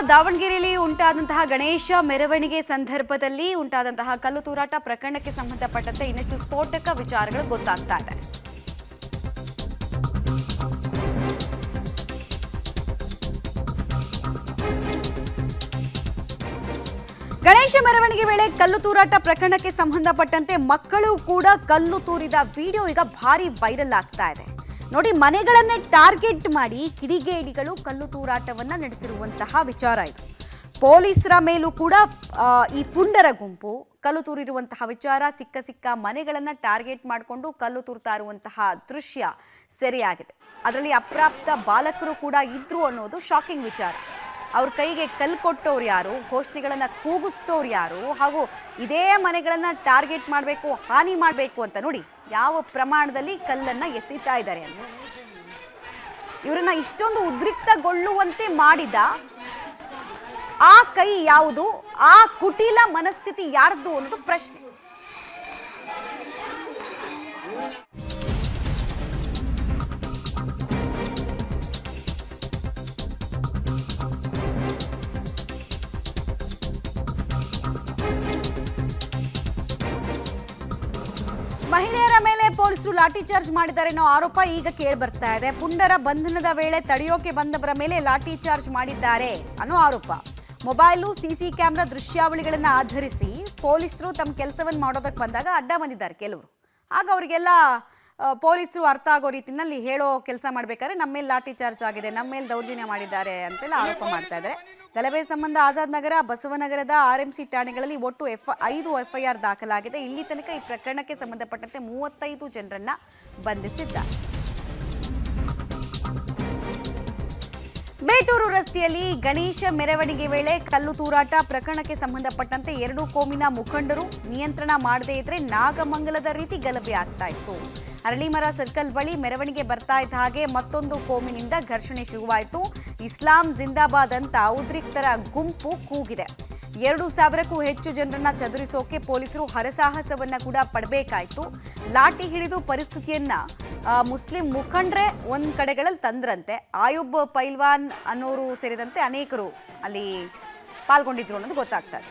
ದಾವಣಗೆರೆಯಲ್ಲಿ ಉಂಟಾದಂತಹ ಗಣೇಶ ಮೆರವಣಿಗೆ ಸಂದರ್ಭದಲ್ಲಿ ಉಂಟಾದಂತಹ ಕಲ್ಲು ತೂರಾಟ ಪ್ರಕರಣಕ್ಕೆ ಸಂಬಂಧಪಟ್ಟಂತೆ ಇನ್ನಷ್ಟು ಸ್ಫೋಟಕ ವಿಚಾರಗಳು ಗೊತ್ತಾಗ್ತಾ ಇದೆ. ಗಣೇಶ ಮೆರವಣಿಗೆ ವೇಳೆ ಕಲ್ಲು ತೂರಾಟ ಪ್ರಕರಣಕ್ಕೆ ಸಂಬಂಧಪಟ್ಟಂತೆ ಮಕ್ಕಳು ಕೂಡ ಕಲ್ಲು ತೂರಿದ ವಿಡಿಯೋ ಈಗ ಭಾರಿ ವೈರಲ್ ಆಗ್ತಾ ಇದೆ. ನೋಡಿ, ಮನೆಗಳನ್ನೇ ಟಾರ್ಗೆಟ್ ಮಾಡಿ ಕಿಡಿಗೇಡಿಗಳು ಕಲ್ಲು ತೂರಾಟವನ್ನ ನಡೆಸಿರುವಂತಹ ವಿಚಾರ ಇದು. ಪೊಲೀಸರ ಮೇಲೂ ಕೂಡ ಈ ಪುಂಡರ ಗುಂಪು ಕಲ್ಲು ತೂರಿರುವಂತಹ ವಿಚಾರ, ಸಿಕ್ಕ ಮನೆಗಳನ್ನ ಟಾರ್ಗೆಟ್ ಮಾಡಿಕೊಂಡು ಕಲ್ಲು ತೂರ್ತಾ ಇರುವಂತಹ ದೃಶ್ಯ ಸೆರೆಯಾಗಿದೆ. ಅದರಲ್ಲಿ ಅಪ್ರಾಪ್ತ ಬಾಲಕರು ಕೂಡ ಇದ್ರು ಅನ್ನೋದು ಶಾಕಿಂಗ್ ವಿಚಾರ. ಅವ್ರ ಕೈಗೆ ಕಲ್ಲು ಕೊಟ್ಟವ್ರು ಯಾರು, ಘೋಷಣೆಗಳನ್ನ ಕೂಗಿಸ್ತವ್ರು ಯಾರು, ಹಾಗೂ ಇದೇ ಮನೆಗಳನ್ನ ಟಾರ್ಗೆಟ್ ಮಾಡಬೇಕು, ಹಾನಿ ಮಾಡಬೇಕು ಅಂತ ನೋಡಿ ಯಾವ ಪ್ರಮಾಣದಲ್ಲಿ ಕಲ್ಲನ್ನ ಎಸಿತಾ ಇದ್ದಾರೆ ಅಂತ. ಇವರನ್ನ ಇಷ್ಟೊಂದು ಉದ್ರಿಕ್ತಗೊಳ್ಳುವಂತೆ ಮಾಡಿದ ಆ ಕೈ ಯಾವುದು, ಆ ಕುಟಿಲ ಮನಸ್ಥಿತಿ ಯಾರ್ದು ಅನ್ನೋದು ಪ್ರಶ್ನೆ. ಮಹಿಳೆಯರ ಮೇಲೆ ಪೊಲೀಸರು ಲಾಠಿ ಚಾರ್ಜ್ ಮಾಡಿದ್ದಾರೆ ಅನ್ನೋ ಆರೋಪ ಈಗ ಕೇಳಿ ಬರ್ತಾ ಇದೆ. ಪುಂಡರ ಬಂಧನದ ವೇಳೆ ತಡೆಯೋಕೆ ಬಂದವರ ಮೇಲೆ ಲಾಠಿ ಚಾರ್ಜ್ ಮಾಡಿದ್ದಾರೆ ಅನ್ನೋ ಆರೋಪ. ಮೊಬೈಲು, ಸಿಸಿ ಕ್ಯಾಮೆರಾ ದೃಶ್ಯಾವಳಿಗಳನ್ನ ಆಧರಿಸಿ ಪೊಲೀಸರು ತಮ್ಮ ಕೆಲಸವನ್ನು ಮಾಡೋದಕ್ಕೆ ಬಂದಾಗ ಅಡ್ಡ ಬಂದಿದ್ದಾರೆ ಕೆಲವರು. ಆಗ ಅವರಿಗೆಲ್ಲ ಪೊಲೀಸರು ಅರ್ಥ ಆಗೋ ರೀತಿಯಲ್ಲಿ ಹೇಳೋ ಕೆಲಸ ಮಾಡಬೇಕಾದ್ರೆ ನಮ್ಮ ಮೇಲೆ ಲಾಠಿ ಚಾರ್ಜ್ ಆಗಿದೆ, ನಮ್ಮ ಮೇಲೆ ದೌರ್ಜನ್ಯ ಮಾಡಿದ್ದಾರೆ ಅಂತೆಲ್ಲ ಆರೋಪ ಮಾಡ್ತಾ ಇದ್ದಾರೆ. ಗಲಭೆ ಸಂಬಂಧ ಆಜಾದ್ ನಗರ, ಬಸವನಗರದ RMC ಠಾಣೆಗಳಲ್ಲಿ ಒಟ್ಟು 5 FIR ದಾಖಲಾಗಿದೆ. ಇಲ್ಲಿ ತನಕ ಈ ಪ್ರಕರಣಕ್ಕೆ ಸಂಬಂಧಪಟ್ಟಂತೆ 35 ಜನರನ್ನ ಬಂಧಿಸಿದ್ದಾರೆ. ಬೇತೂರು ರಸ್ತೆಯಲ್ಲಿ ಗಣೇಶ ಮೆರವಣಿಗೆ ವೇಳೆ ಕಲ್ಲು ತೂರಾಟ ಪ್ರಕರಣಕ್ಕೆ ಸಂಬಂಧಪಟ್ಟಂತೆ 2 ಕೋಮಿನ ಮುಖಂಡರು ನಿಯಂತ್ರಣ ಮಾಡದೇ ಇದ್ರೆ ನಾಗಮಂಗಲದ ರೀತಿ ಗಲಭೆ ಆಗ್ತಾ ಇತ್ತು. ಅರಳಿಮರ ಸರ್ಕಲ್ ಬಳಿ ಮೆರವಣಿಗೆ ಬರ್ತಾ ಇದ್ದ ಹಾಗೆ ಮತ್ತೊಂದು ಕೋಮಿನಿಂದ ಘರ್ಷಣೆ ಶುರುವಾಯಿತು. ಇಸ್ಲಾಂ ಜಿಂದಾಬಾದ್ ಅಂತ ಉದ್ರಿಕ್ತರ ಗುಂಪು ಕೂಗಿದೆ. 2,000ಕ್ಕೂ ಹೆಚ್ಚು ಜನರನ್ನ ಚದುರಿಸೋಕೆ ಪೊಲೀಸರು ಹರಸಾಹಸವನ್ನ ಕೂಡ ಪಡಬೇಕಾಯ್ತು. ಲಾಠಿ ಹಿಡಿದು ಪರಿಸ್ಥಿತಿಯನ್ನ ಮುಸ್ಲಿಂ ಮುಖಂಡ್ರೆ ಒಂದ್ ಕಡೆಗಳಲ್ಲಿ ತಂದ್ರಂತೆ. ಆಯುಬ್ ಪೈಲ್ವಾನ್ ಅನ್ನೋರು ಸೇರಿದಂತೆ ಅನೇಕರು ಅಲ್ಲಿ ಪಾಲ್ಗೊಂಡಿದ್ರು ಅನ್ನೋದು ಗೊತ್ತಾಗ್ತಾ ಇದೆ.